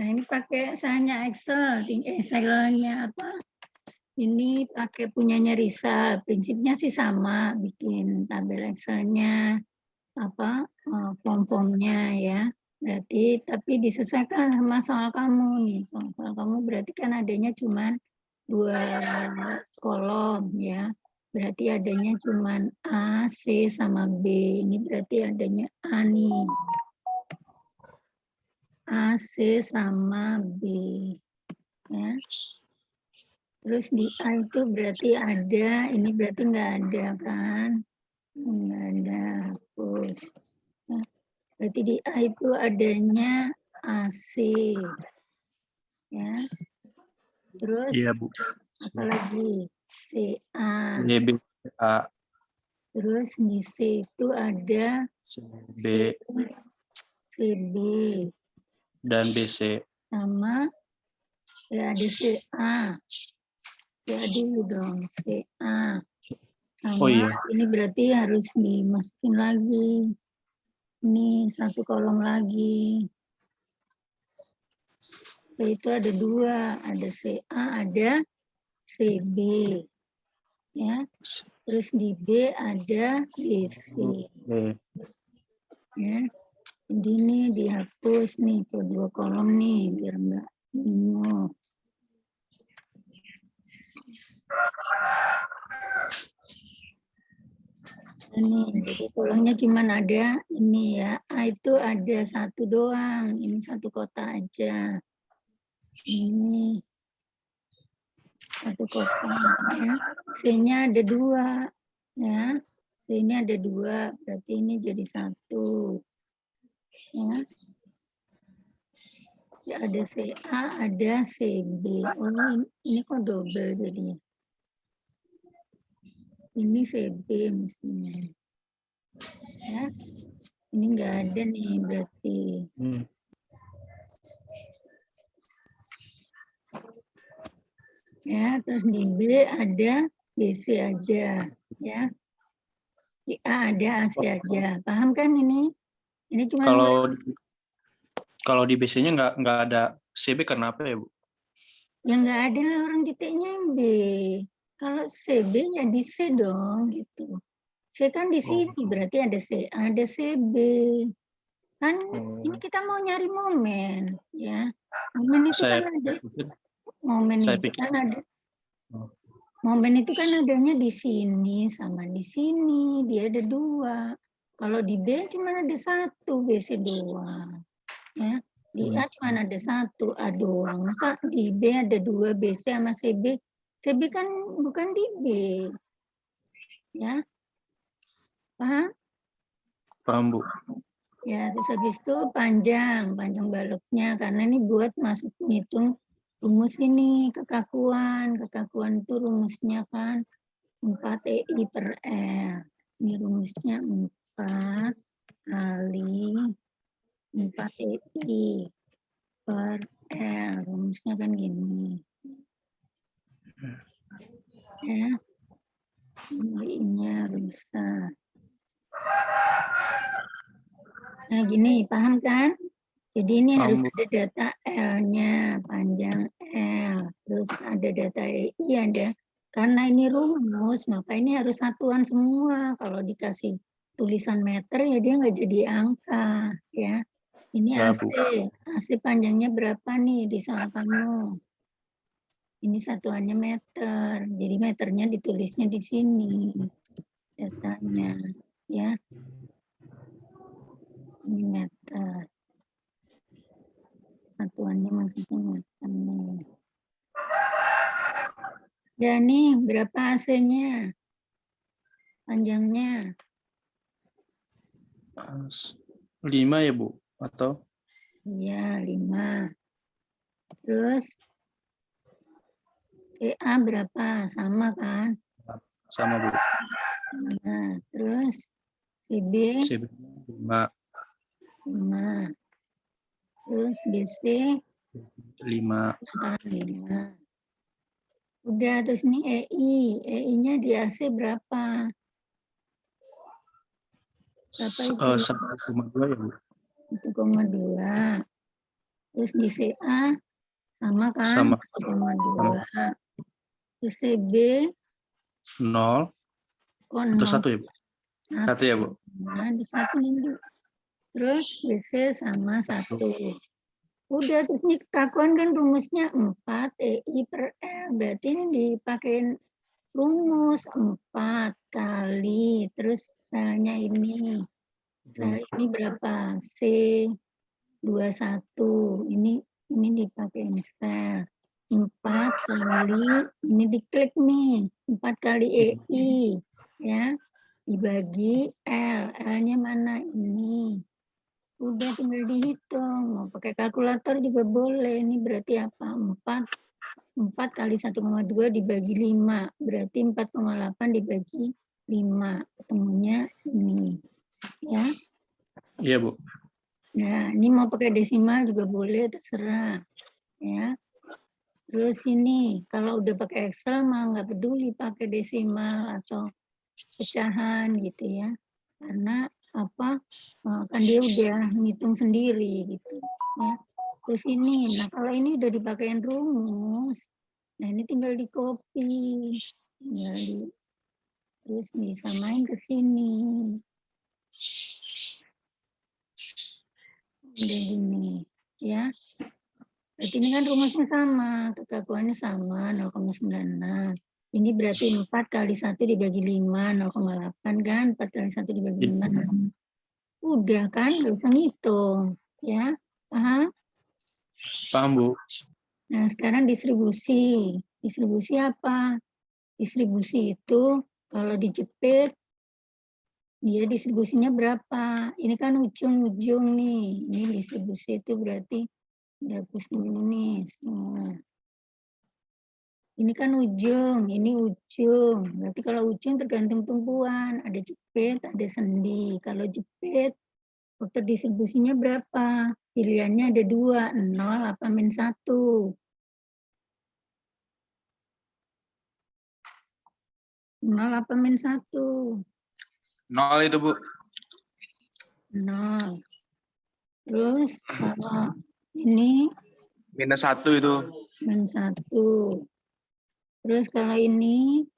Nah, ini pakai misalnya Excel, Excel-nya apa? Ini pakai punyanya Rizal. Prinsipnya sih sama, bikin tabel Excel-nya, apa form-formnya ya. Berarti tapi disesuaikan sama soal kamu nih. Soal kamu berarti kan adanya cuma 2 kolom ya. Berarti adanya cuma A, C sama B. Ini berarti adanya A nih. A, C sama B. Ya. Terus di A itu berarti ada, ini berarti nggak ada kan? Nggak ada, hapus. Nah, berarti di A itu adanya AC. Ya. Terus Iya, Bu. apalagi? CA. B, A, Terus di C itu ada B, CB. dan BC. Sama ya ada CA. CA dulu dong, CA. Sama Oh iya. ini berarti harus dimasukin lagi. Ini satu kolom lagi. Itu ada 2, ada CA, ada CB. Ya. Terus di B ada BC. Ya. Jadi ini dihapus nih ke 2 kolom nih biar enggak bingung. Ini jadi kolomnya cuma ada ini ya. A itu ada 1 doang. Ini 1 kotak aja. Ini 1 kotak ya. C-nya ada 2 ya. C-nya ada 2 berarti ini jadi 1 ya. Ada CA, ada CB. Oh, ini kok double jadinya. Ini CB mestinya. Ya. Ini enggak ada nih berarti. Ya, terus di B ada BC aja, ya. Di A ada AC aja. Paham kan ini? Ini cuma kalau di BC-nya nggak ada CB kenapa ya, Bu? ya nggak ada orang titiknya yang B. Kalau CB ya di C dong gitu. C kan di sini berarti ada C, ada CB. Kan ini kita mau nyari momen, ya. Momen itu kan ada. Momen itu kan ada. Momen itu kan adanya di sini sama di sini. Dia ada 2. Kalau di B cuma ada 1, BC doang. Ya. Di A cuma ada 1, A doang. Masa di B ada 2, BC sama CB? CB kan bukan di B. Ya. Paham? Paham, Bu. Ya, terus habis itu panjang baloknya. Karena ini buat masuk ngitung rumus ini, kekakuan. Kekakuan itu rumusnya kan 4 EI per L. Ini rumusnya 4 kali 4 EI per L. Rumusnya kan gini. Ya. EI-nya rusak. Nah, gini, paham kan? Jadi ini harus ada data L-nya, panjang L. Terus ada data EI, ada. Karena ini rumus, maka ini harus satuan semua. Kalau dikasih tulisan meter, ya dia nggak jadi angka. Ya. Ini AC. AC panjangnya berapa nih di soal kamu? Ini satuannya meter. Jadi meternya ditulisnya di sini. Datanya. Ya. Ini meter. Satuannya maksudnya meter. Dan nih, berapa AC-nya? Panjangnya? 5 ya, Bu? Atau? Iya, 5. Terus, CA berapa? Sama kan? Sama, Bu. Nah, terus CB? CB 5. 5. Terus BC? 5. 5. Udah, terus ini EI. EI-nya di AC berapa? Berapa itu? 1,2 ya, Bu? 1,2. Terus di CA sama kan? Sama. 1,2. Terus CB 0 kok atau 0. 1 ya, Bu? 1 ya, Bu? Nah, di 1 nanti. Terus BC sama 1. Udah, terus ini kekakuan kan rumusnya 4 EI per L. Berarti ini dipakein rumus 4 kali. Terus selnya ini. Sel ini berapa? C21. Ini dipakein sel. 4 kali, ini diklik nih. 4 kali EI. Ya. Dibagi L. L-nya mana? Ini. Udah tinggal dihitung. Mau pakai kalkulator juga boleh. Ini berarti apa? 4 kali 1,2 dibagi 5. Berarti 4,8 dibagi 5. Ketemunya ini. Ya. Iya, Bu. Nah, ini mau pakai desimal juga boleh, terserah. Ya. Terus ini, kalau udah pakai Excel mah nggak peduli pakai desimal atau pecahan gitu ya. Karena apa, kan dia udah ngitung sendiri gitu ya. Terus ini, nah kalau ini udah dipakein rumus, nah ini tinggal di copy, terus disamain ke sini. Udah gini ya. Berarti ini kan rumusnya sama, kekakuannya sama 0,96. Ini berarti 4 kali 1 dibagi 5, 0,8 kan? 4 kali 1 dibagi 5. Udah kan, nggak usah ngitung. Ya, paham? Paham, Bu. Nah, sekarang distribusi. Distribusi apa? Distribusi itu kalau dijepit, dia distribusinya berapa? Ini kan ujung-ujung nih. Ini distribusi itu berarti, dihapus dulu nih semua. Ini kan ujung, ini ujung. Berarti kalau ujung tergantung tumpuan. Ada jepit, ada sendi. Kalau jepit, faktor distribusinya berapa? Pilihannya ada 2, 0 apa min 1. 0 apa min 1? 0 itu, Bu. 0. Terus kalau ini Minus 1 itu. min 1. Terus kalau ini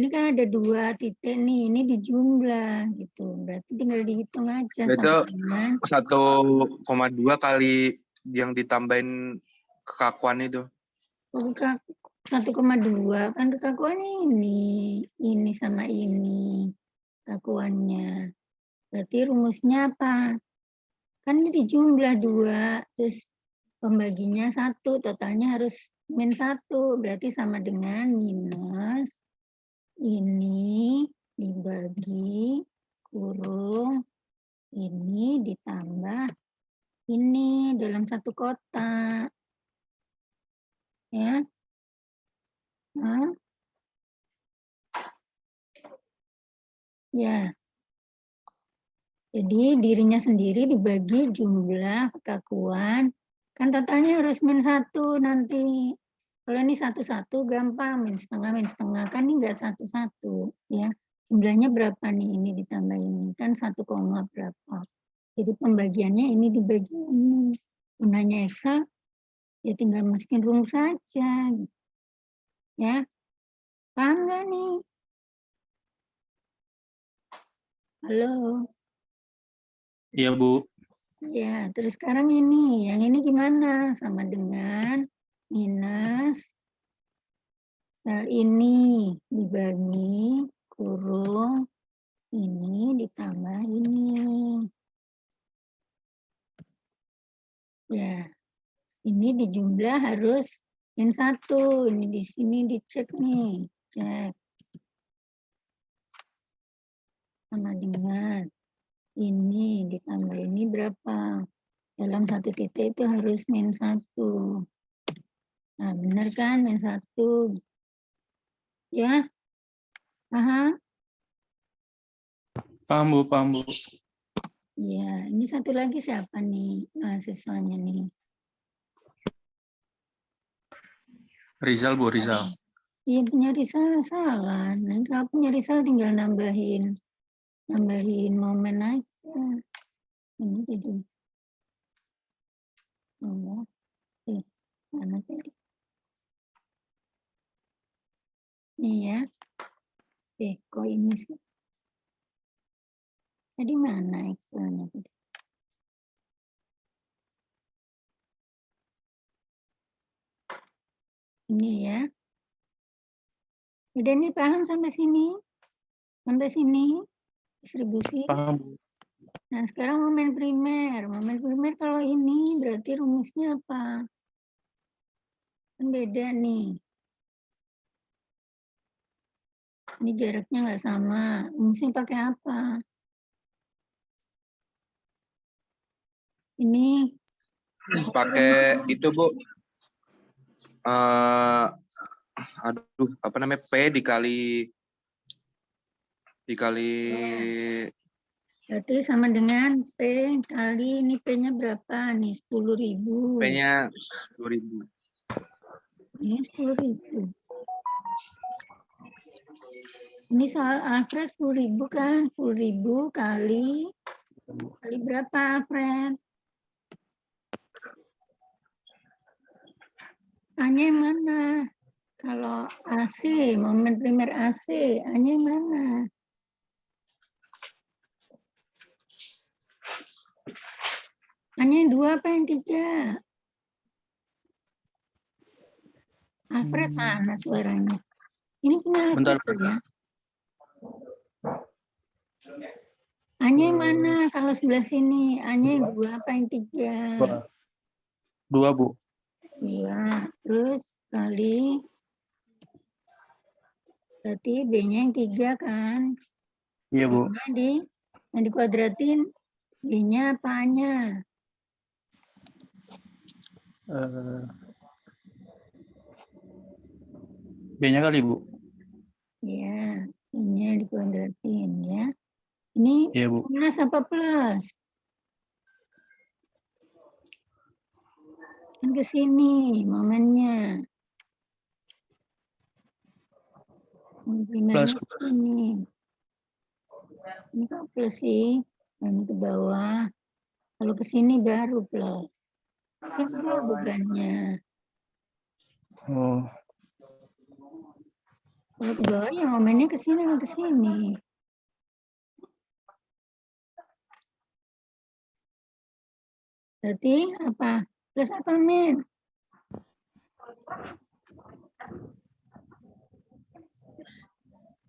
kan ada 2 titik nih, ini dijumlah gitu. Berarti tinggal dihitung aja sama dengan 1,2 kali yang ditambahin kekakuan itu. 1,2 kan kekakuan ini sama ini kekakuannya. Berarti rumusnya apa? Kan ini dijumlah 2, terus pembaginya 1, totalnya harus min 1, berarti sama dengan minus ini dibagi kurung ini ditambah ini dalam satu kotak. Ya. Nah. Ya. Jadi dirinya sendiri dibagi jumlah kekakuan. Kan totalnya harus min 1 nanti. Kalau ini 1-1 gampang, min setengah. Kan ini enggak 1-1 ya. Jumlahnya berapa nih ini ditambah ini? Kan 1, berapa. Jadi pembagiannya ini dibagi ini. Gunanya Excel, ya tinggal masukin rumus saja. Ya. Paham nggak nih? Halo? Iya, Bu. Ya, terus sekarang ini. Yang ini gimana? Sama dengan minus sel ini dibagi kurung ini ditambah ini. Ya, ini dijumlah harus min 1. Ini di sini dicek nih. Cek. Sama dengan ini ditambah ini berapa? Dalam satu titik itu harus min 1. Nah, benar kan min 1? Ya? Paham? Paham, Bu. Paham, Bu. Ya, ini satu lagi siapa nih mahasiswanya nih? Rizal, Bu. Rizal. Iya, punya Rizal salah. Nanti kalau punya Rizal tinggal nambahin momen aja. Ini jadi Mana tadi? Nih ya. Kok ini sih? Tadi mana Excelnya tadi? Ini ya. Udah nih paham sampai sini? Sampai sini? Distribusi. Paham, Bu. Nah, sekarang momen primer. Momen primer kalau ini berarti rumusnya apa? Kan beda nih. Ini jaraknya nggak sama. Rumusnya pakai apa? Ini pakai itu Bu. Aduh, apa namanya, P dikali berarti sama dengan P kali ini P-nya berapa nih? 10.000. P-nya 2.000. Ini 10.000. Ini soal Alfred 10.000 kan? 10.000 kali berapa Alfred? A-nya yang mana? Kalau AC, momen primer AC, A-nya yang mana? A-nya yang 2 apa yang 3? Alfred mana suaranya? Ini punya Bentar, Alfred ya? A-nya yang mana? Kalau sebelah sini, A-nya yang 2 apa yang 3? 2, Bu. 2. Terus kali, berarti B-nya yang 3 kan? Iya, Bu. B-nya yang dikuadratin, B-nya apa A-nya? B-nya kali, Bu. Ya, B-nya dikuadratin ya. Ini Iya, Bu. minus apa plus? Kan ke sini momennya. Primernya ke sini. Ini kok plus sih? Ini ke bawah. Kalau ke sini baru plus. Ini ke bawah bebannya. Oh, Kalau ke bawah ya momennya ke sini sama ke sini. Berarti apa? Plus apa min?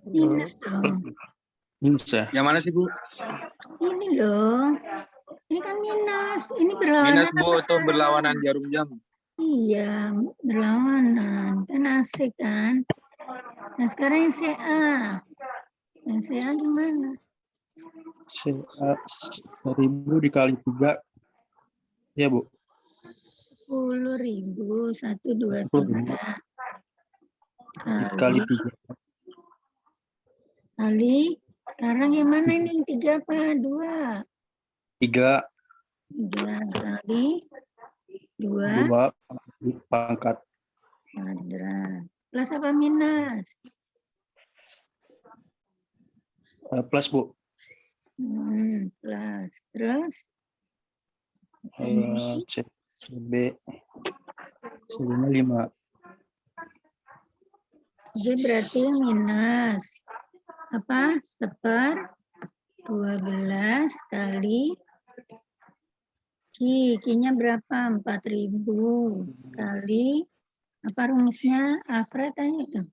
Minus dong. minus ya? Yang mana sih Bu? Ini loh. Ini kan minus. Ini berlawanan Minus Bu, apa itu sama? berlawanan jarum jam. Iya, berlawanan. Kan asik kan? Nah sekarang yang CA. Yang CA gimana? 1.000 dikali 3. Iya, Bu. 10.000, 1, 2, 10.000 3. dikali 3. Kali, sekarang yang mana ini? 3 apa? 2? 3. 3 kali 2 2 pangkat. kuadrat. Plus apa minus? Plus, Bu. Plus. Terus? CB. CB-nya 5. Jadi berarti minus. Apa? 1/12 kali Q-nya berapa? 4.000 kali apa rumusnya? Alfred tanya dong.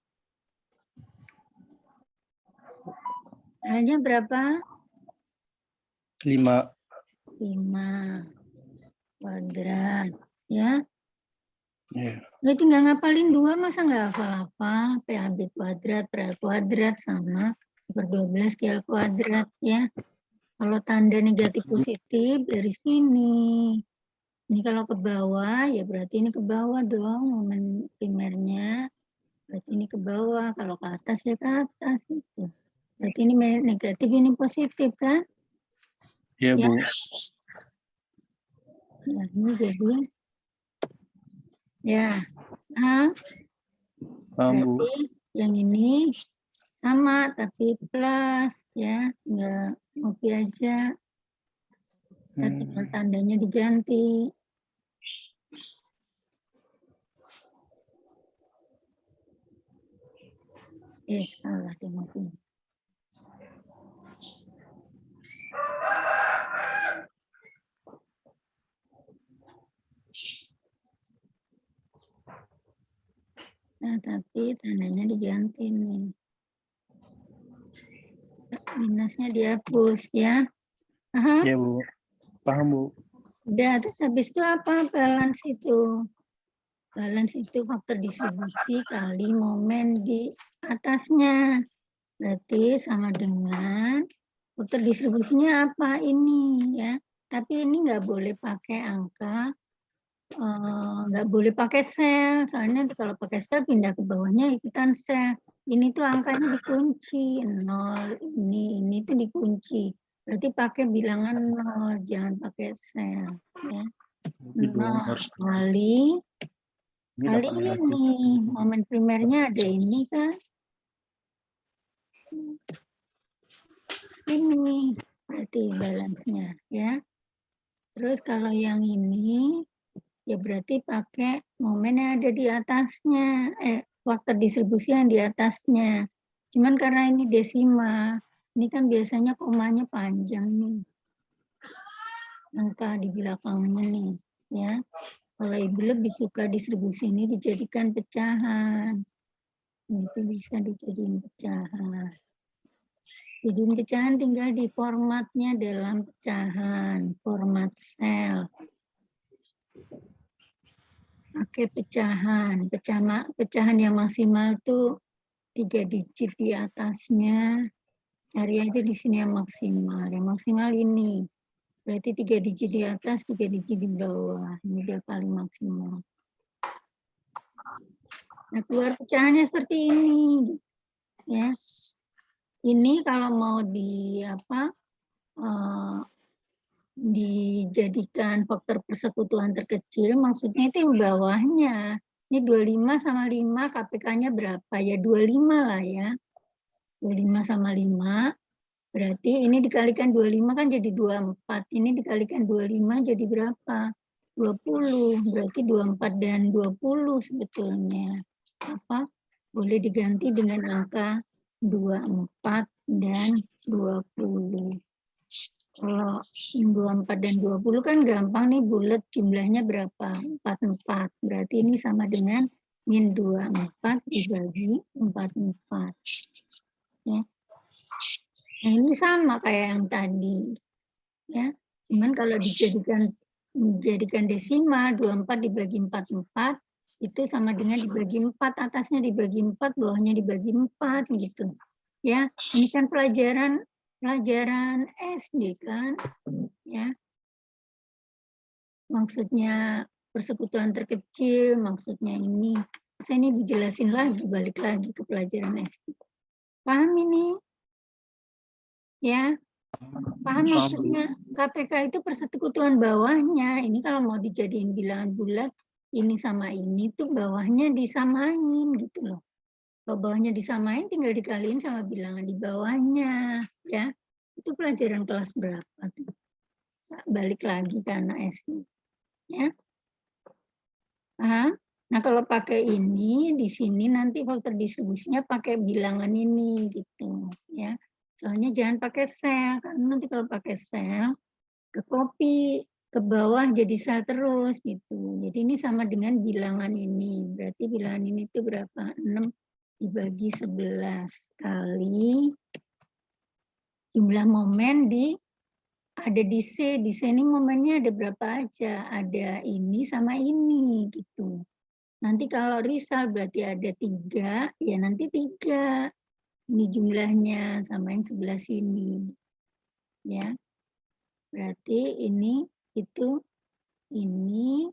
Hanya berapa? 5. 5 kuadrat. Ya. Yeah. Jadi tinggal ngapalin 2, masa nggak hafal-hafal? PAB kuadrat, PL kuadrat sama 1/12 Q kuadrat ya. Kalau tanda negatif positif dari sini. Ini kalau ke bawah, ya berarti ini ke bawah dong, momen primernya. Berarti ini ke bawah, kalau ke atas ya ke atas. Gitu. Berarti ini negatif, ini positif kan? Iya, Ya. Bu. Nah, ini jadi, ya. Berarti yang ini sama, tapi plus ya. Tinggal ngopi aja. Ntar tinggal tandanya diganti. Salah deh mungkin. Nah, tapi tandanya diganti nih. Minusnya dihapus ya. Aha, Ya, Bu. Paham, Bu. udah. Terus habis itu apa? Balance itu. Balance itu faktor distribusi kali momen di atasnya. Berarti sama dengan faktor distribusinya apa ini ya. Tapi ini nggak boleh pakai angka, nggak boleh pakai sel. Soalnya nanti kalau pakai sel pindah ke bawahnya ikutan sel. Ini tuh angkanya dikunci 0, ini tuh dikunci. Berarti pakai bilangan 0, jangan pakai sel ya. Jadi dong 0 harus kali ini kali dapat negatif. ini momen primernya ada ini kan, ini berarti balance-nya ya. Terus kalau yang ini ya berarti pakai momen yang ada di atasnya, faktor distribusi yang di atasnya. Cuman karena ini desimal, ini kan biasanya komanya panjang nih, angka di belakangnya nih ya. Kalau ibu lebih suka distribusi ini dijadikan pecahan, itu bisa dijadiin pecahan. Jadiin pecahan tinggal di formatnya dalam pecahan, format sel. Pakai pecahan, pecahan yang maksimal tuh 3 digit di atasnya. Cari aja di sini yang maksimal. Yang maksimal ini. Berarti 3 digit di atas, 3 digit di bawah. Ini dia paling maksimal. Nah, keluar pecahannya seperti ini. Ya. Ini kalau mau dijadikan faktor persekutuan terkecil, maksudnya itu yang bawahnya. Ini 25 sama 5, KPK-nya berapa? Ya 25 lah ya. 25 sama 5, berarti ini dikalikan 25 kan jadi 24. Ini dikalikan 25 jadi berapa? 20. Berarti 24 dan 20 sebetulnya. Boleh diganti dengan angka 24 dan 20. Kalau 24 dan 20 kan gampang nih, bulat jumlahnya berapa? 44. Berarti ini sama dengan min 24 dibagi 44. Ya. Nah, ini sama kayak yang tadi. Ya. Cuman kalau dijadikan desimal, 24 dibagi 44, itu sama dengan dibagi 4, atasnya dibagi 4, bawahnya dibagi 4 gitu. Ya, ini kan pelajaran SD kan, ya. Maksudnya persekutuan terkecil, maksudnya ini. Saya ini dijelasin lagi, balik lagi ke pelajaran SD. Paham ini? Ya, paham maksudnya KPK itu persekutuan bawahnya. Ini kalau mau dijadiin bilangan bulat, ini sama ini tuh bawahnya disamain gitu loh. Kalau bawahnya disamain tinggal dikaliin sama bilangan di bawahnya, ya. Itu pelajaran kelas berapa tuh? Balik lagi ke anak SD, ya. Nah, kalau pakai ini di sini nanti faktor distribusinya pakai bilangan ini gitu, ya. Soalnya jangan pakai sel, karena nanti kalau pakai sel ke copy ke bawah jadi sel terus gitu. Jadi ini sama dengan bilangan ini. Berarti bilangan ini itu berapa? 6 dibagi 11 kali jumlah momen ada di C. Di C ini momennya ada berapa aja? Ada ini sama ini gitu. Nanti kalau risal berarti ada 3, ya nanti 3. Ini jumlahnya sama yang sebelah sini. Ya. Berarti ini itu ini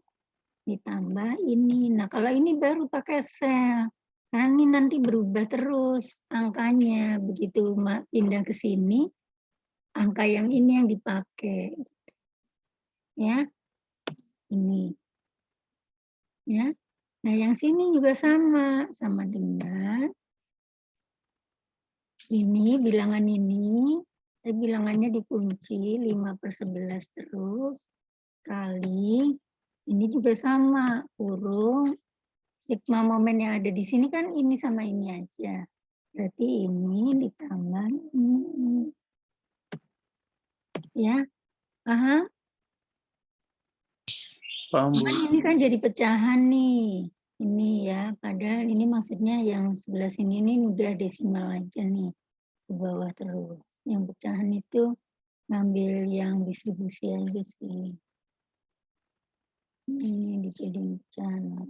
ditambah ini. Nah, kalau ini baru pakai sel. Karena ini nanti berubah terus angkanya. Begitu pindah ke sini, angka yang ini yang dipakai. Ya. Ini. Ya. Nah, yang sini juga sama dengan ini, bilangan ini. Bilangannya dikunci 5/11 terus. Kali, ini juga sama, kurung sigma momen yang ada di sini kan ini sama ini aja. Berarti ini ditambah ini. Ya, paham? Paham, Bu. Cuman ini kan jadi pecahan nih. Ini ya, padahal ini maksudnya yang sebelah sini ini udah desimal aja nih. Ke bawah terus. Yang pecahan itu ngambil yang distribusi aja sih. Ini dijadiin pecahan.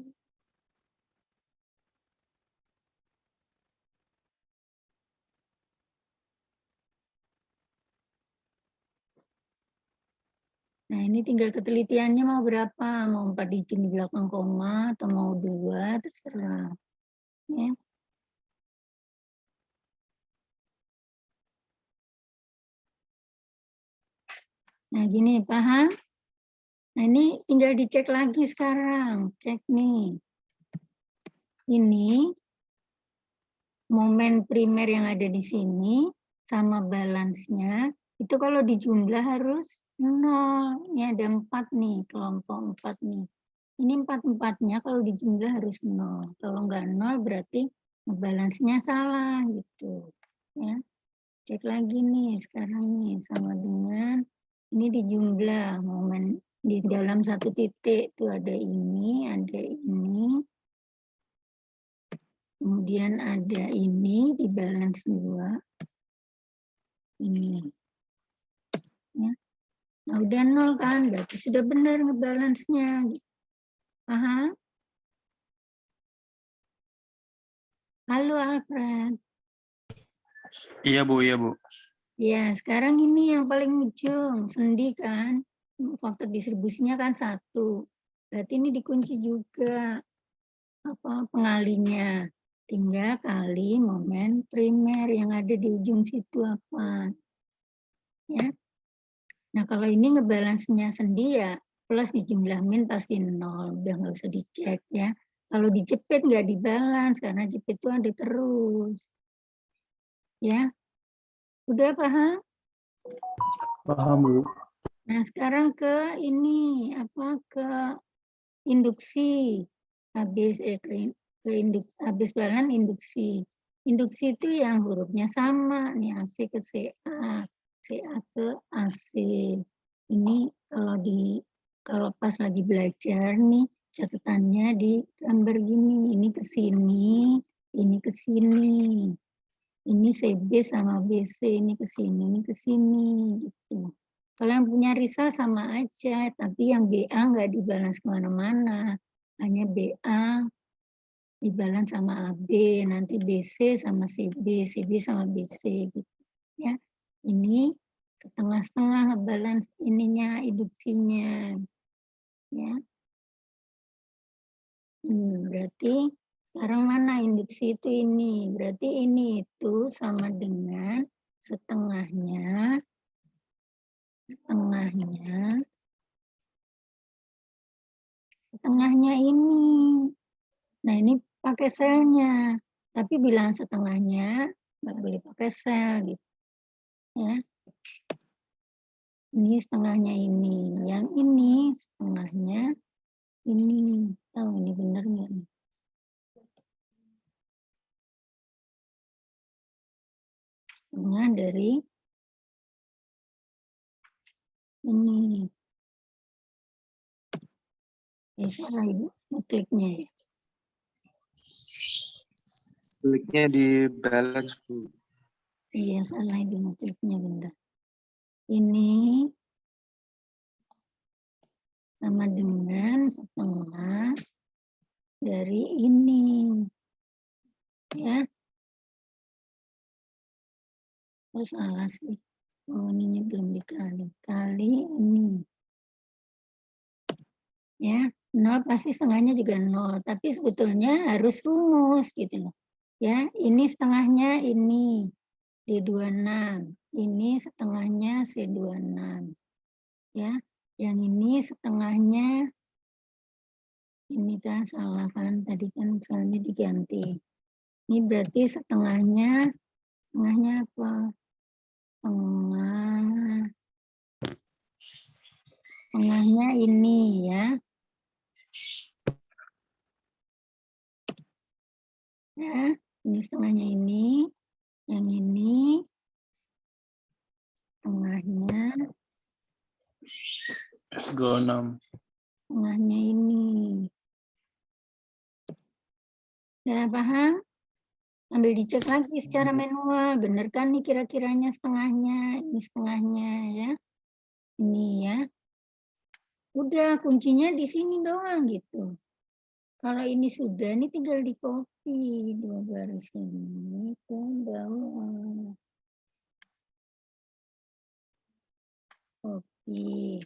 Nah, ini tinggal ketelitiannya mau berapa? Mau 4 digit di belakang koma atau mau 2, terserah. Ya. Nah, gini, paham? Nah, ini tinggal dicek lagi sekarang. Cek nih. Ini momen primer yang ada di sini sama balance-nya itu kalau dijumlah harus 0. Ini ada 4 nih, kelompok 4 nih. Ini 4-4-nya kalau dijumlah harus 0. Kalau nggak 0 berarti balance-nya salah gitu. Ya. Cek lagi nih sekarang nih sama dengan ini dijumlah momen di dalam satu titik itu ada ini, kemudian ada ini di balance 2 ini. Ya. Nah, udah 0 kan, berarti sudah benar ngebalance-nya. Paham? Halo Alfred. Iya, Bu. Iya, Bu. Ya, sekarang ini yang paling ujung, sendi kan. Faktor distribusinya kan 1. Berarti ini dikunci juga pengalinya. Tinggal kali momen primer yang ada di ujung situ apa. Ya. Nah, kalau ini ngebalance-nya sendi ya plus dijumlah min pasti 0. Udah nggak usah dicek ya. Kalau dijepit nggak dibalance karena jepit itu ada terus. Ya. Udah paham? Paham, Bu. Nah, sekarang ke ini ke induksi. Habis balance induksi. Induksi itu yang hurufnya sama nih, AC ke CA, CA ke AC. Ini kalau pas lagi belajar nih catatannya di gambar gini, ini ke sini, ini ke sini. Ini CB sama BC, ini ke sini, ini ke sini gitu. Kalau yang punya risal sama aja, tapi yang BA nggak dibalance kemana-mana. Hanya BA dibalance sama AB, nanti BC sama CB, CB sama BC gitu. Ya, ini setengah-setengah balance ininya, induksinya. Ya, berarti sekarang mana induksi itu ini? Berarti ini itu sama dengan setengahnya ini. Nah, ini pakai selnya. Tapi bilang setengahnya nggak boleh pakai sel gitu. Ya. Ini setengahnya ini. Yang ini setengahnya ini. Tahu ini benar nggak nih? Setengah dari ini. Salah Ibu, kliknya ya. Kliknya di balance, Bu. Iya, salah itu kliknya bentar. Ini sama dengan setengah dari ini. Ya. Oh, salah sih. Oh, ini belum dikali. Kali ini. Ya, 0 pasti setengahnya juga 0. Tapi sebetulnya harus rumus gitu loh. Ya, ini setengahnya ini D26. Ini setengahnya C26. Ya, yang ini setengahnya ini kan salah kan, tadi kan soalnya diganti. Ini berarti setengahnya apa? Setengahnya ini ya. Ya, Ini setengahnya ini, yang ini, tengahnya, F26. tengahnya ini. Udah paham? Ambil dicek lagi secara manual, bener kan nih kira-kiranya setengahnya, ini setengahnya ya. Ini ya. Udah, kuncinya di sini doang gitu. Kalau ini sudah, ini tinggal di copy 2 garis ini ke bawah. Copy.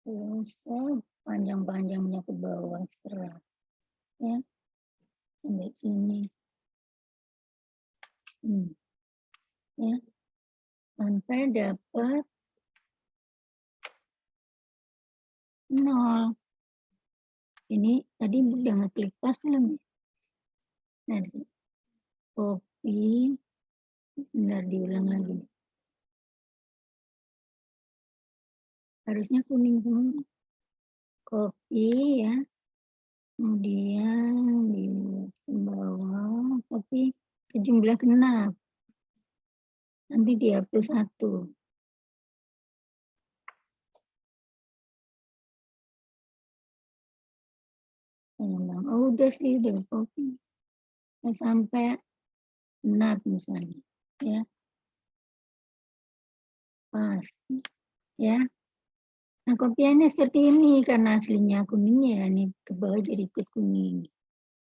Terus panjang-panjangnya ke bawah serap. Ya. Sampai sini. Ya. Sampai dapat 0. Ini tadi udah ngeklik pas belum? Nah, di sini. Copy. Bentar diulang lagi. Harusnya kuning semua. Copy ya. Kemudian di bawah, tapi sejumlah genap. Nanti dihapus 1. Oh, udah sih, udah copy. Sampai genap misalnya. Ya. Pas. Ya. Nah, kopiannya seperti ini karena aslinya kuning ya, ini ke bawah jadi ikut kuning.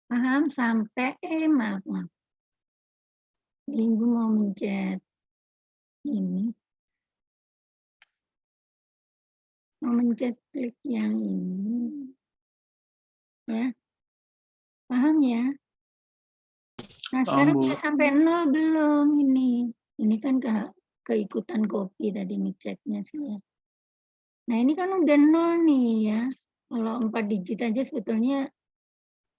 Paham? Sampai maaf. Ibu mau mencet ini. Mau mencet klik yang ini. Ya. Paham ya? Nah, sekarang Bu. udah sampai 0 belum ini? Ini kan keikutan kopi tadi ngeceknya sih ya. Nah, ini kan udah 0 nih ya. Kalau 4 digit aja sebetulnya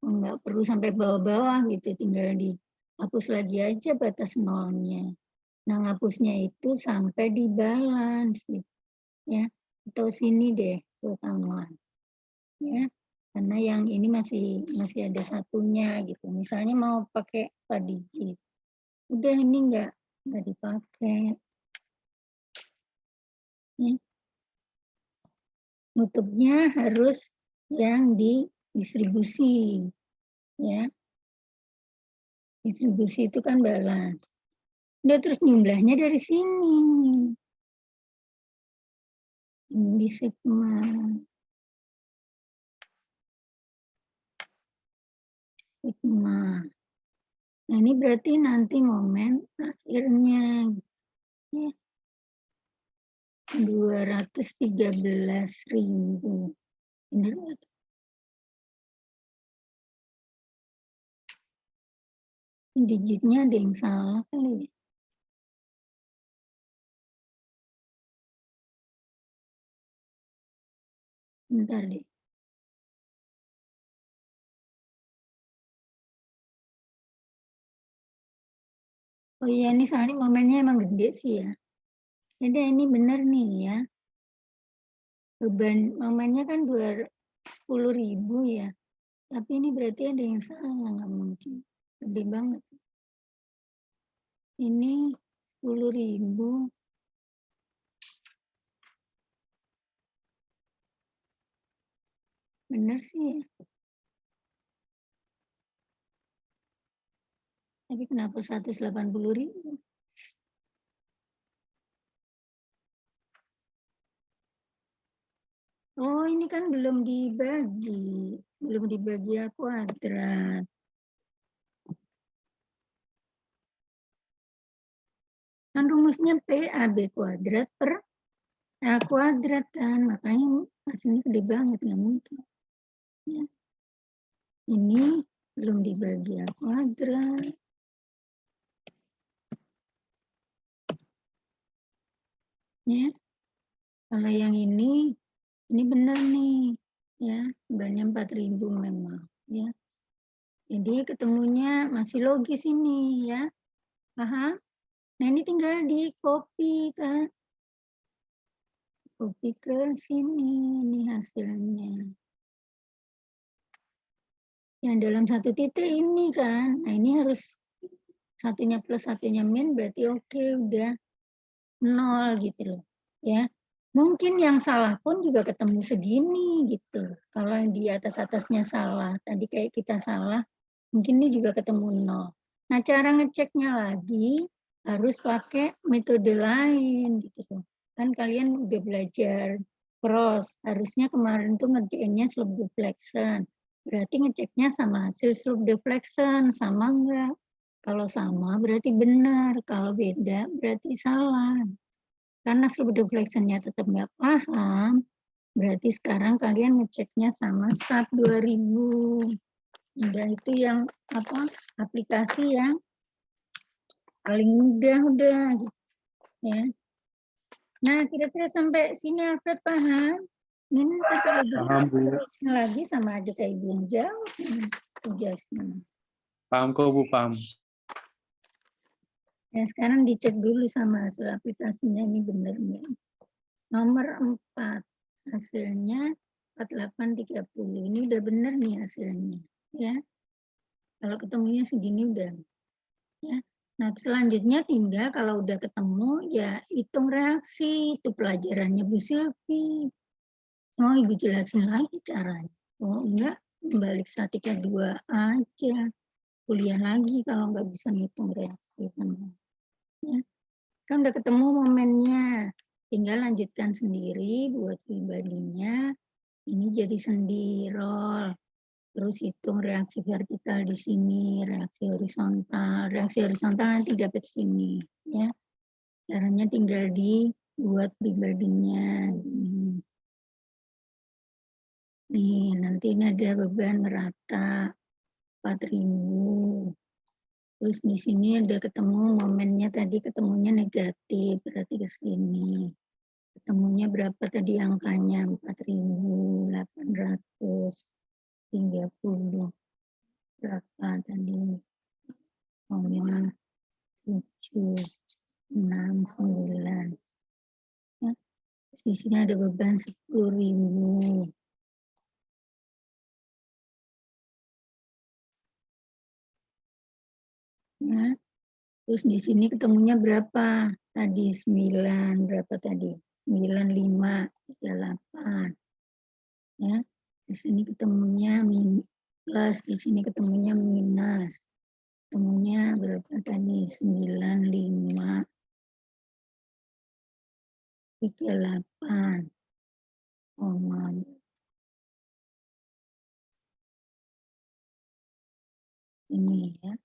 nggak perlu sampai bawah-bawah gitu, tinggal dihapus lagi aja batas 0-nya. Nah, ngapusnya itu sampai di balance gitu, ya. Atau sini deh, pertemuan. Ya. Karena yang ini masih ada satunya gitu. Misalnya mau pakai 4 digit. Udah ini nggak dipakai. Ya. Nutupnya harus yang di distribusi. Ya. Distribusi itu kan balance. Udah terus jumlahnya dari sini. Ini sigma. Sigma. Nah, ini berarti nanti momen akhirnya. Ya. 213.000. Benar nggak? Digitnya ada yang salah kali ya. Bentar deh. Oh iya, ini soalnya momennya emang gede sih ya. Jadi ini benar nih ya. Beban momennya kan 10.000 ya. Tapi ini berarti ada yang salah, nggak mungkin. Gede banget. Ini 10.000. Benar sih ya. Tapi kenapa 180.000? Oh, ini kan belum dibagi. Belum dibagi A kuadrat. Kan rumusnya PAB kuadrat per A kuadrat kan. Makanya hasilnya gede banget, nggak mungkin. Ya. Ini belum dibagi A kuadrat. Ya. Kalau yang ini benar nih. Ya, bebannya 4.000 memang. Ya. Jadi ketemunya masih logis ini ya. Paham? Nah, ini tinggal di copy kan. Copy ke sini, ini hasilnya. Yang dalam satu titik ini kan. Nah, ini harus satunya plus, satunya min, berarti oke, udah 0 gitu loh. Ya. Mungkin yang salah pun juga ketemu segini gitu. Kalau yang di atas-atasnya salah, tadi kayak kita salah, mungkin ini juga ketemu 0. Nah, cara ngeceknya lagi harus pakai metode lain gitu loh. Kan kalian udah belajar cross, harusnya kemarin tuh ngerjainnya slope deflection. Berarti ngeceknya sama hasil slope deflection, sama enggak? Kalau sama berarti benar, kalau beda berarti salah. Karena slope deflection-nya tetap nggak paham, berarti sekarang kalian ngeceknya sama SAP 2000. Udah itu yang aplikasi yang paling mudah udah ya. Nah, kira-kira sampai sini Alfred paham? Ini kalau Paham, Bu. terusnya lagi sama aja kayak ibu yang jawab tugasnya. Paham kok Bu, paham. Ya, sekarang dicek dulu sama hasil aplikasinya ini benar nggak. Nomor 4 hasilnya 4830. Ini udah benar nih hasilnya ya. Kalau ketemunya segini udah ya. Nah, selanjutnya tinggal kalau udah ketemu ya hitung reaksi. Itu pelajarannya Bu Silvi. Mau Ibu jelasin lagi caranya. Oh enggak, balik statika 2 aja. Kuliah lagi kalau nggak bisa ngitung reaksi sama. Ya. Kan udah ketemu momennya. Tinggal lanjutkan sendiri buat pribadinya. Ini jadi sendirol. Terus hitung reaksi vertikal di sini, reaksi horizontal. Reaksi horizontal nanti dapat sini. Ya. Caranya tinggal dibuat pribadinya. Nih, nanti ini ada beban rata 4.000. Terus di sini ada ketemu momennya tadi ketemunya negatif, berarti ke sini. Ketemunya berapa tadi angkanya? 4.830. Berapa tadi? 0,769. Ya. Di sini ada beban 10.000. Ya. Terus di sini ketemunya berapa? Tadi 9, berapa tadi? 9538. Ya. Di sini ketemunya plus, di sini ketemunya minus. Ketemunya berapa tadi? 9538. Ini ya.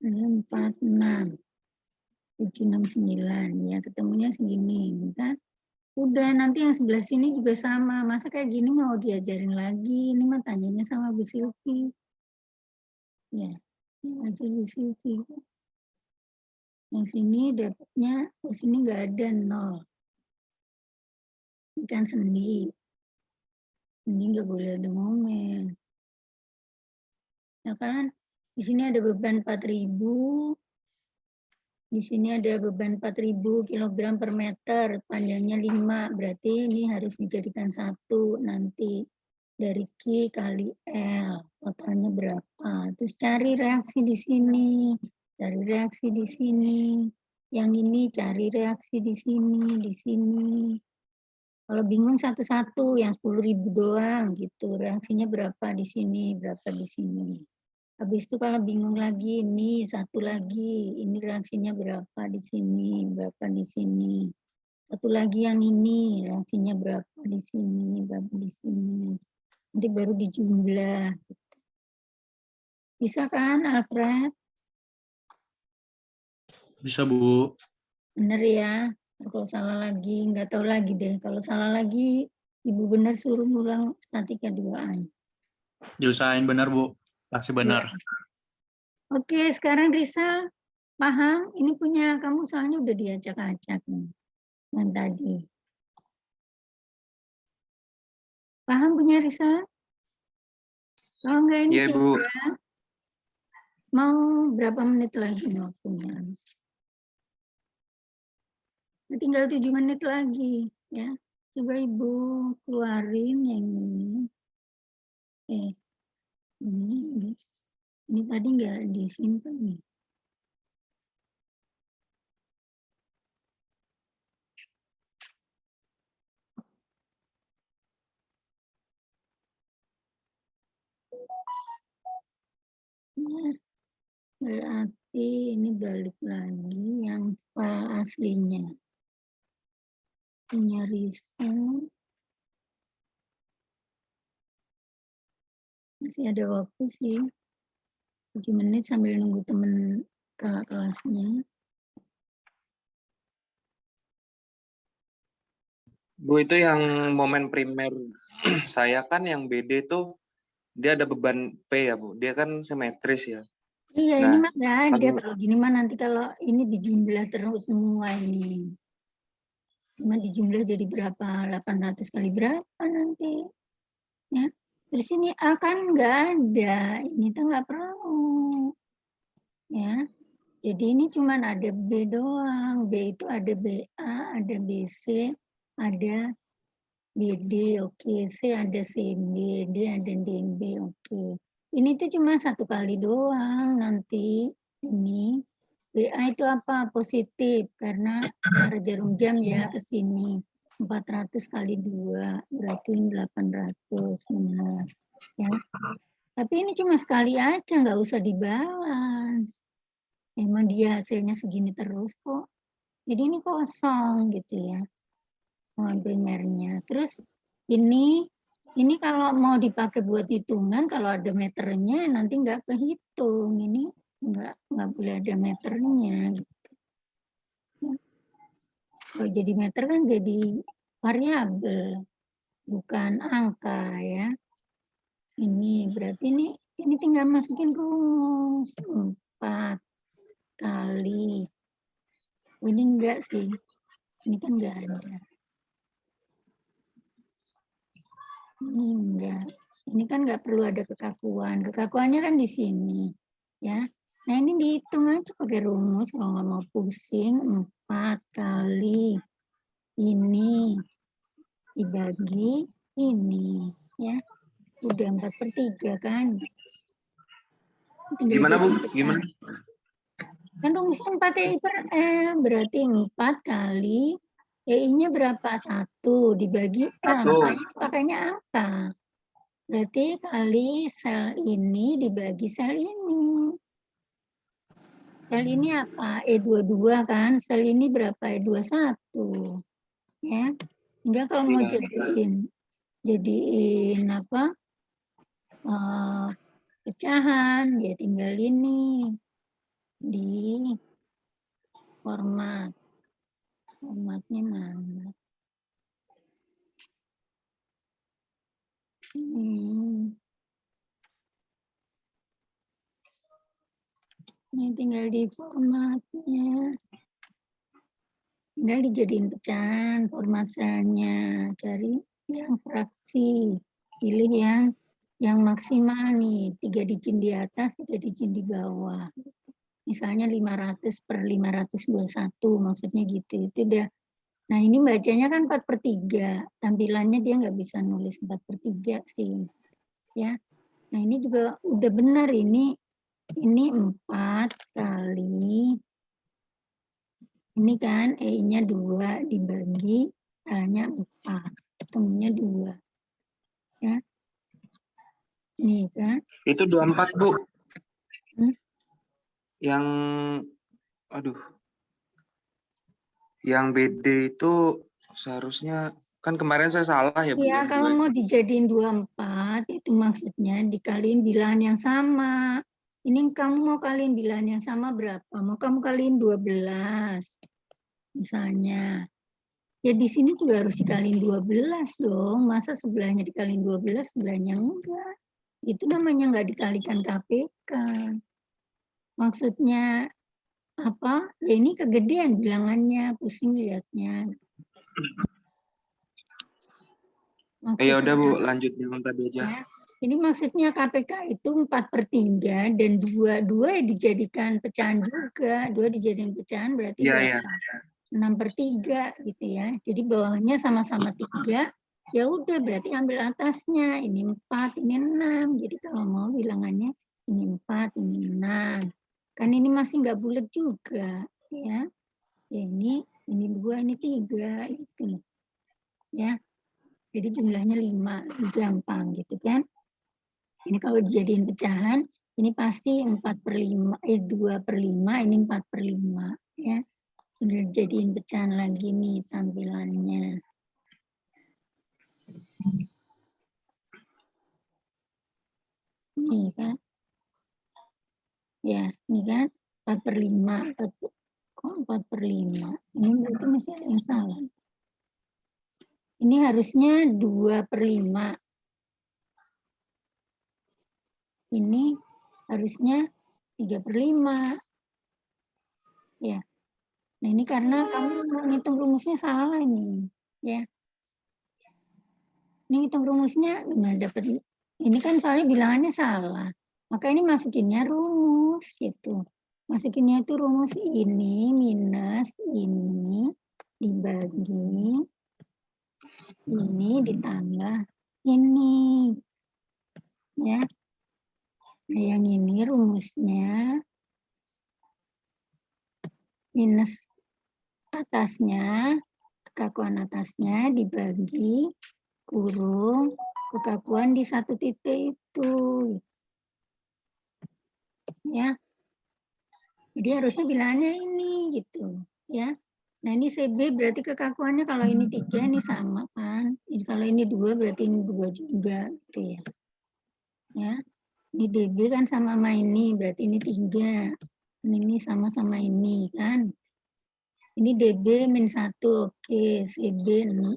Ini 46,769 ya, ketemunya segini kan. Udah nanti yang sebelah sini juga sama. Masa kayak gini mau diajarin lagi? Ini mah tanyanya sama Bu Silvi. Ya, ini aja Bu Silvi. Yang sini dapatnya, di sini nggak ada 0. Ini kan sendi. Ini nggak boleh ada momen. Ya kan? Di sini ada beban 4.000. Di sini ada beban 4.000 kg per meter, panjangnya 5, berarti ini harus dijadikan 1 nanti dari Q kali L, totalnya berapa. Terus cari reaksi di sini, cari reaksi di sini. Yang ini cari reaksi di sini, di sini. Kalau bingung satu-satu, yang 10.000 doang gitu, reaksinya berapa di sini, berapa di sini. Habis itu kalau bingung lagi, ini satu lagi, ini reaksinya berapa di sini, berapa di sini. Satu lagi yang ini, reaksinya berapa di sini, berapa di sini. Nanti baru dijumlah. Bisa kan, Alfred? Bisa Bu. Bener ya. Kalau salah lagi, nggak tahu lagi deh. Kalau salah lagi, Ibu bener suruh ulang statika 2A. Diusahain benar Bu. Pasti benar. Oke, sekarang Rizal, paham? Ini punya kamu soalnya udah diacak-acak nih, yang tadi. Paham punya Rizal? Kalau enggak ini Iya, Bu. tinggal mau berapa menit lagi waktunya? Tinggal 7 menit lagi, ya. Coba Ibu keluarin yang ini. Ini tadi nggak disimpan nih. Nah, berarti ini balik lagi yang file aslinya. Punya riset. Masih ada waktu sih. 7 menit sambil nunggu temen kakak kelasnya. Bu, itu yang momen primer saya kan yang BD tuh dia ada beban P ya, Bu. Dia kan simetris ya. Iya, Nah, ini mah nggak ada. kan- Kalau gini mah nanti kalau ini dijumlah terus semua ini. Cuma dijumlah jadi berapa? 800 kali berapa nanti? Ya. Terus ini A kan nggak ada. Ini tuh nggak perlu. Ya. Jadi ini cuma ada B doang. B itu ada BA, ada BC, ada BD, oke. C ada CB, D ada DB, oke. Ini tuh cuma 1 kali doang nanti. Ini BA itu apa? Positif karena cara jarum jam ya ke sini. 400 kali 2 berarti 800 benar. Ya. Tapi ini cuma sekali aja, nggak usah dibalas. Emang dia hasilnya segini terus kok. Jadi ini kosong gitu ya. Primernya. Terus ini kalau mau dipakai buat hitungan, kalau ada meternya nanti nggak kehitung. Ini nggak boleh ada meternya. Gitu. Kalau jadi meter kan jadi variabel, bukan angka ya. Ini berarti ini tinggal masukin rumus 4 kali. Ini enggak sih. Ini kan enggak ada. Ini enggak. Ini kan enggak perlu ada kekakuan. Kekakuannya kan di sini. Ya. Nah ini dihitung aja pakai rumus. Kalau nggak mau pusing, 4 kali ini dibagi ini. Ya. Udah 4/3 kan. Tinggal gimana Bu? jadiin Gimana? Kan rumusnya 4 per L, berarti 4 kali EI-nya berapa? 1 dibagi L, 1. pakainya angka. Berarti kali sel ini dibagi sel ini. Sel ini apa? E22 kan, sel ini berapa? E21. Ya. Tinggal kalau mau jadiin apa? Pecahan, ya tinggal ini di formatnya mana? Ini tinggal di formatnya. Tinggal dijadiin pecahan format selnya. Cari yang fraksi. Pilih yang maksimal nih. 3 digit di atas, 3 digit di bawah. Misalnya 500/521 maksudnya gitu. Itu udah. Nah ini bacanya kan 4/3. Tampilannya dia nggak bisa nulis 4/3 sih. Ya. Nah ini juga udah benar ini 4 kali ini kan E-nya 2 dibagi L-nya 4. Ketemunya 2. Ya. Nih kan. Itu 24 Bu. Yang yang BD itu seharusnya kan kemarin saya salah ya Bu. Iya, kalau mau dijadiin 24 itu maksudnya dikaliin bilangan yang sama. Ini kamu mau kaliin bilangan yang sama berapa? Mau kamu kaliin 12. Misalnya. Ya di sini juga harus dikaliin 12 dong. Masa sebelahnya dikaliin 12, sebelahnya enggak. Itu namanya enggak dikalikan KPK. Maksudnya apa? Ya ini kegedean bilangannya, pusing lihatnya. Ya udah Bu, lanjut yang tadi aja. Ya. Ini maksudnya KPK itu 4/3 dan 2 dijadikan pecahan juga. 2 dijadikan pecahan berarti Iya, berapa? 6/3 gitu ya. Jadi bawahnya sama-sama 3, ya udah berarti ambil atasnya. Ini 4, ini 6. Jadi kalau mau bilangannya ini 4, ini 6. Kan ini masih nggak bulat juga ya. Ini 2, ini 3 gitu. Ya. Jadi jumlahnya 5, gampang gitu kan. Ini kalau dijadiin pecahan, ini pasti 2/5, ini 4/5 ya. Tinggal jadiin pecahan lagi nih tampilannya. Ini kan. Ya, ini kan 4/5. Kok 4/5? Ini berarti masih ada yang salah. Ini harusnya 2/5. Ini harusnya 3/5. Ya. Nah, ini karena kamu ngitung rumusnya salah ini, ya. Ini ngitung rumusnya gimana dapat? Ini kan soalnya bilangannya salah. Maka ini masukinnya rumus gitu. Masukinnya itu rumus ini minus ini dibagi ini ditambah ini. Ya. Nah, yang ini rumusnya minus atasnya, kekakuan atasnya dibagi kurung kekakuan di satu titik itu. Ya. Jadi harusnya bilangannya ini gitu, ya. Nah, ini CB berarti kekakuannya kalau ini 3 ini sama kan. Jadi kalau ini 2 berarti ini 2 juga gitu ya. Ya. Ini DB kan sama ini berarti ini 3. Ini sama-sama ini kan. Ini DB min 1, oke. CB 0,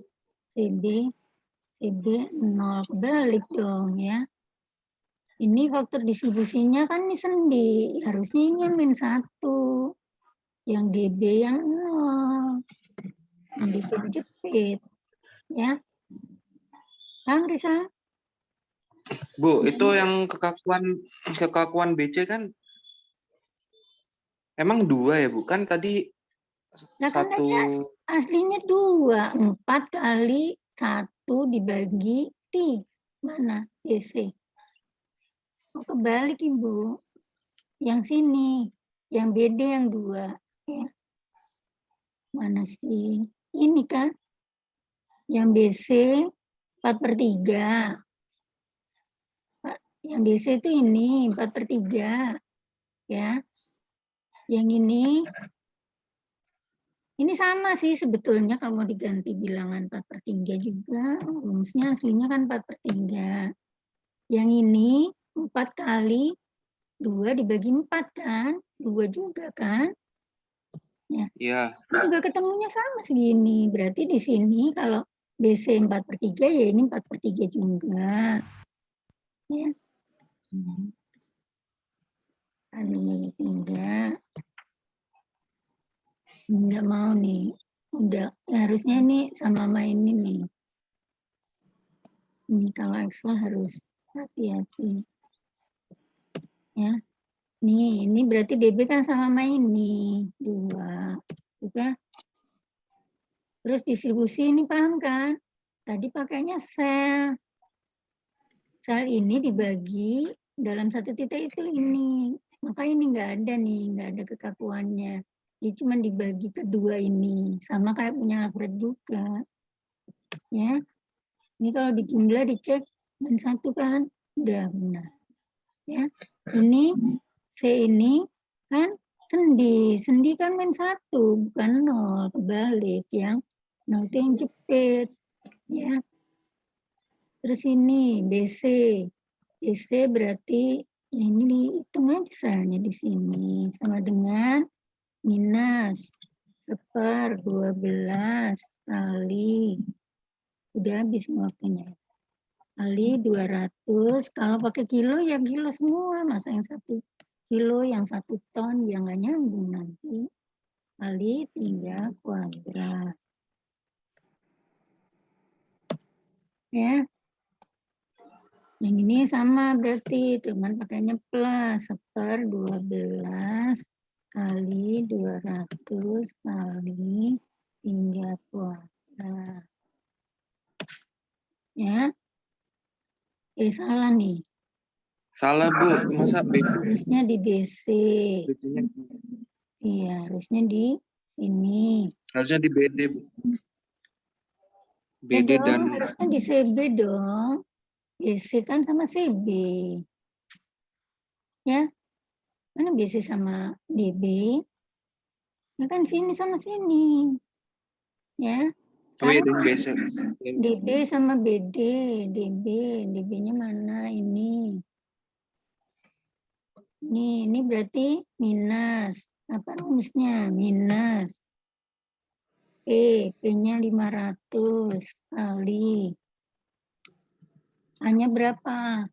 kebalik dong ya. Ini faktor distribusinya kan ini sendi, harusnya ini min 1. Yang DB yang 0. Yang DB jepit. Ya. Bang Risa? Bu, itu yang kekakuan BC kan emang 2 ya, Bu? Kan tadi Nah, kan tadi 1. aslinya 2. 4 kali 1 dibagi 3. Mana? BC. Oh, kebalik Ibu. Yang sini. Yang BD yang 2. Ya. Mana sih? Ini kan. Yang BC 4/3. Yang BC itu ini 4/3. Ya. Yang ini sama sih sebetulnya kalau mau diganti bilangan 4/3 juga. Rumusnya aslinya kan 4/3. Yang ini 4 kali 2 dibagi 4 kan? 2 juga kan? Ya. Iya. Ini juga ketemunya sama segini. Berarti di sini kalau BC 4/3 ya ini 4/3 juga. Ya. Aduh, enggak. Enggak mau nih. Udah, harusnya ini sama ini nih. Ini kalau Excel harus hati-hati. Ya. Nih, ini berarti DB kan sama ini 2. Juga. Terus distribusi ini paham kan? Tadi pakainya sel. Sel ini dibagi dalam satu titik itu ini. Maka ini nggak ada nih, nggak ada kekakuannya. Dia cuma dibagi kedua ini. Sama kayak punya Alfred juga. Ya. Ini kalau dijumlah dicek min 1 kan? Udah benar. Ya. Ini C ini kan sendi. Sendi kan min 1, bukan 0. Kebalik yang 0 itu yang jepit. Ya. Terus ini BC. BC berarti ini dihitung aja salahnya di sini. Sama dengan minus 1/12 kali. Udah habis waktunya. Kali 200. Kalau pakai kilo ya kilo semua. Masa yang 1 kilo, yang 1 ton, ya nggak nyambung nanti. Kali 3 kuadrat. Ya. Yang ini sama berarti, cuman pakainya plus 1/12 kali 200 kali 3 kuadrat. Ya. Salah nih. Salah, Bu. Masa BC? Harusnya di BC. BC-nya Iya, harusnya di sini. harusnya di BD, Bu. Ya BD dong, dan harusnya di CB dong. BC kan sama CB. Ya, mana BC sama DB? Ya kan sini sama sini. Ya. oh iya, Karena dan BC. DB sama BD. DB-nya mana ini? Ini berarti minus. Apa rumusnya? Minus. P-nya 500 kali. A-nya berapa?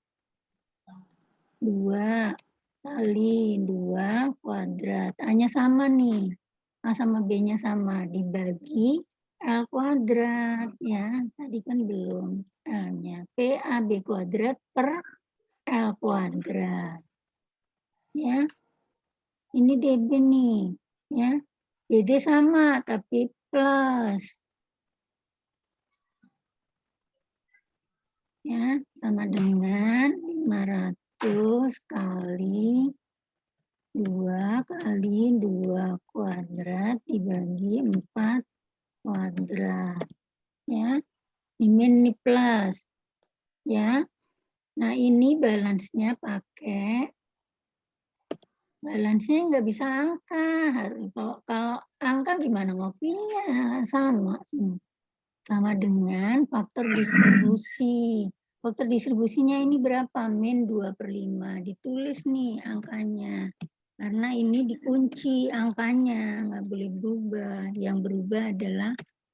2 kali 2 kuadrat. A-nya sama nih. A sama B-nya sama. Dibagi L kuadrat. Ya, tadi kan belum. L-nya. PAB kuadrat per L kuadrat. Ya. Ini DB nih. Ya. BD sama, tapi plus. Ya, sama dengan 500 kali 2 kali 2 kuadrat dibagi 4 kuadrat. Ya, ini plus. Ya, nah ini balance-nya pakai, balance-nya nggak bisa angka. Kalau angka gimana ngopinya? Sama dengan faktor distribusi. Faktor distribusinya ini berapa? Min 2/5. Ditulis nih angkanya. Karena ini dikunci angkanya, nggak boleh berubah. Yang berubah adalah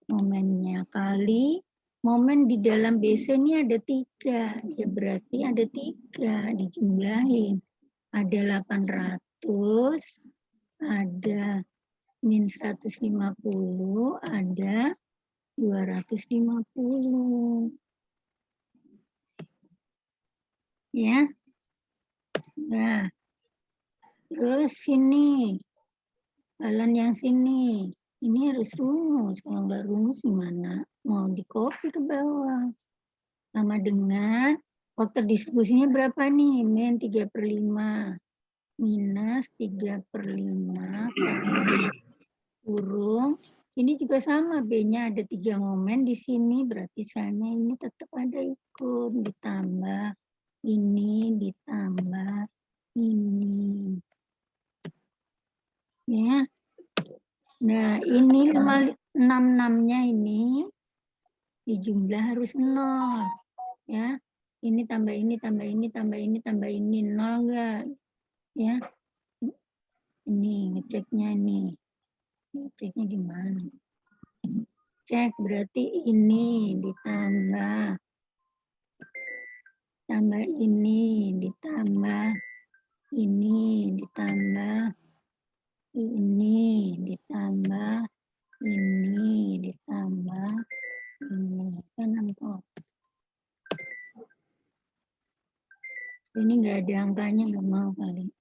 momennya. Kali momen di dalam BC ini ada 3. Ya berarti ada 3 dijumlahin. Ada 800, ada min 150, ada 250. Ya. Nah, terus sini. Balan yang sini. Ini harus rumus. Kalau nggak rumus gimana? Mau di-copy ke bawah. Sama dengan faktor distribusinya berapa nih? Min 3/5. Minus 3/5 kali kurung. Ini juga sama, B-nya ada 3 momen di sini, berarti salnya ini tetap ada ikut, ditambah ini, ditambah ini. Ya. Nah, ini 66-nya ini dijumlah harus 0. Ya. Ini tambah ini, tambah ini, tambah ini, tambah ini, 0 enggak? Ya. Ini ngeceknya nih. Ceknya gimana? Cek berarti ini ditambah ini ditambah ini ditambah ini ditambah ini ditambah ini kan angka. Ini nggak ada angkanya, nggak mau kali.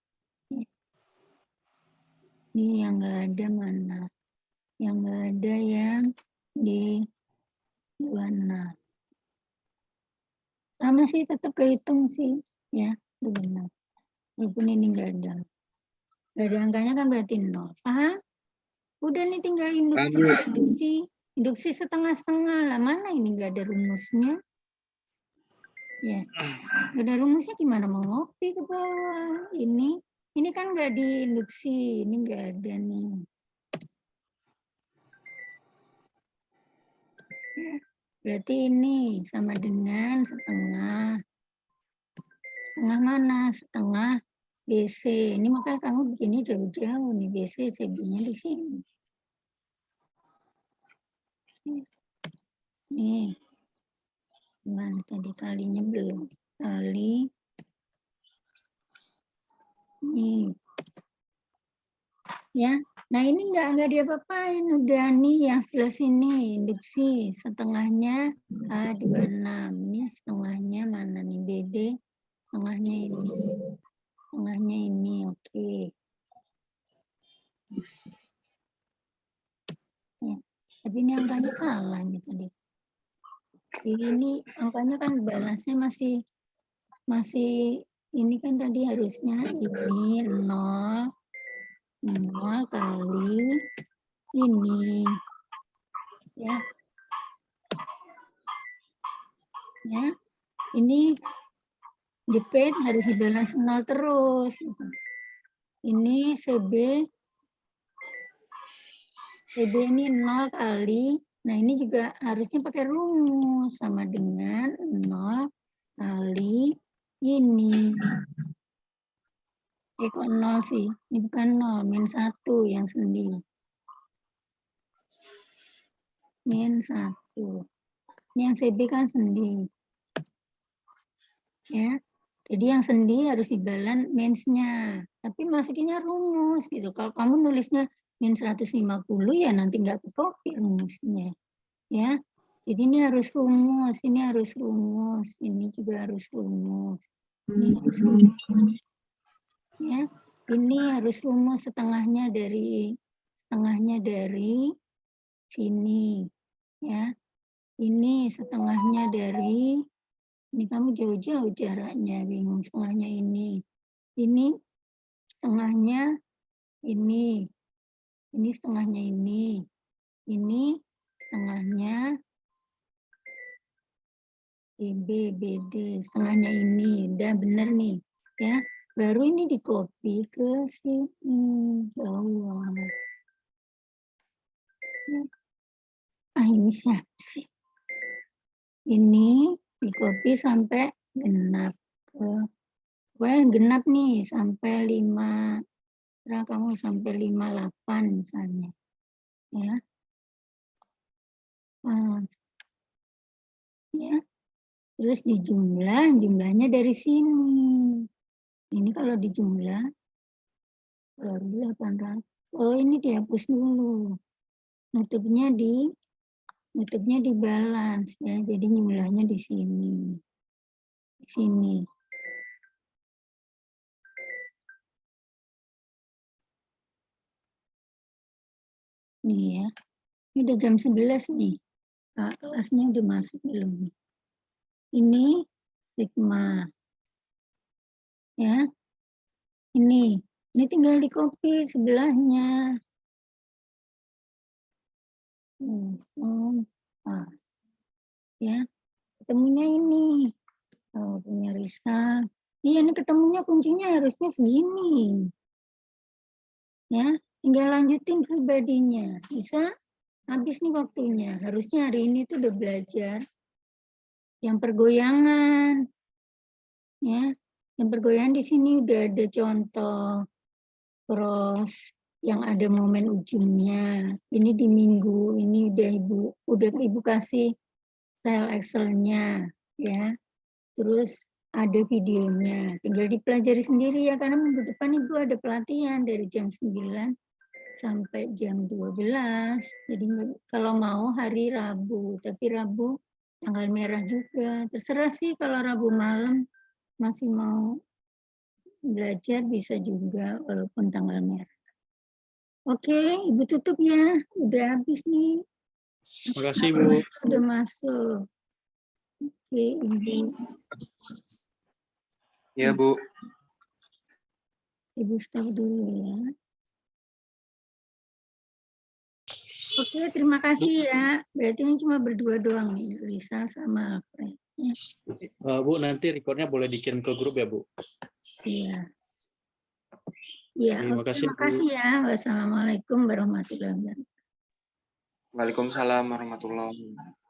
Ini yang nggak ada mana? Yang nggak ada yang di 26. Sama sih, tetap kehitung sih, ya, benar. Walaupun ini nggak ada. Nggak ada angkanya kan berarti 0. Paham? Udah nih tinggal induksi setengah-setengah lah. Mana ini nggak ada rumusnya? Ya, nggak ada rumusnya gimana mau ngopi ke bawah? Ini kan nggak diinduksi, ini nggak ada nih. Ya, berarti ini sama dengan setengah. Setengah mana? Setengah BC. Ini makanya kamu begini jauh-jauh nih, BC, CB-nya di sini. Nih. Gimana tadi kalinya belum? Kali. Nih. Ya. Nah, ini nggak diapa-apain. Udah nih yang sebelah sini, induksi. Setengahnya A26. Ini setengahnya mana nih? BD. Setengahnya ini. Setengahnya ini, oke. Ya. Tapi ini angkanya salah nih tadi. Ini angkanya kan balasnya masih ini kan tadi harusnya ini 0 kali ini. Ya. Ya. Ini jepit harus dibalas 0 terus. Gitu. Ini CB ini 0 kali. Nah, ini juga harusnya pakai rumus. Sama dengan 0 kali ini. Kok 0 sih? Ini bukan 0, min 1 yang sendi. Min 1. Ini yang CB kan sendi. Ya. Jadi yang sendi harus dibalan mins-nya. Tapi masukinnya rumus gitu. Kalau kamu nulisnya min 150 ya nanti nggak ke-copy rumusnya. Ya. Jadi ini harus rumus, ini harus rumus, ini juga harus rumus. Ini harus rumus. Ya. Ini harus rumus setengahnya dari sini. Ya. Ini setengahnya dari ini kamu jauh-jauh jaraknya, bingung setengahnya ini. Ini setengahnya ini. Ini setengahnya ini. Ini setengahnya BB, BD. Setengahnya ini. Udah bener nih. Ya. Baru ini di-copy ke sini. Bawah. Ini siapa sih? Ini di-copy sampai genap. Genap nih. Sampai 5. Kamu sampai 58 misalnya. Ya. Ya. Terus jumlahnya dari sini. Ini kalau dijumlah baru 800. Oh, ini dihapus dulu. Nutupnya di balance ya. Jadi jumlahnya di sini. Di sini. Nih ya. Ini udah jam 11 nih. Kelasnya udah masuk belum? Ini sigma. Ya. Ini tinggal di copy sebelahnya. Ya. Ketemunya ini. Punya Risa. Iya, ini ketemunya kuncinya harusnya segini. Ya, tinggal lanjutin pribadinya. Bisa habis nih waktunya. Harusnya hari ini tuh udah belajar yang pergoyangan. Ya, yang pergoyangan di sini udah ada contoh cross yang ada momen ujungnya. Ini di minggu ini udah ibu kasih file Excel-nya ya. Terus ada videonya. Tinggal dipelajari sendiri ya karena minggu depan Ibu ada pelatihan dari jam 9 sampai jam 12. Jadi kalau mau hari Rabu, tapi Rabu tanggal merah juga. Terserah sih kalau Rabu malam masih mau belajar bisa juga walaupun tanggal merah. Oke, Ibu tutup ya. Udah habis nih. Terima kasih, Bu. Udah masuk. Oke, Ibu. Ya, Bu. Ibu stop dulu ya. Oke, terima kasih ya. Berarti ini cuma berdua doang nih, Lisa sama Alfred. Ya. Bu, nanti recordnya boleh dikirim ke grup ya, Bu? Iya. Iya, Terima kasih, terima kasih ya. Wassalamualaikum warahmatullahi wabarakatuh. Waalaikumsalam warahmatullahi wabarakatuh.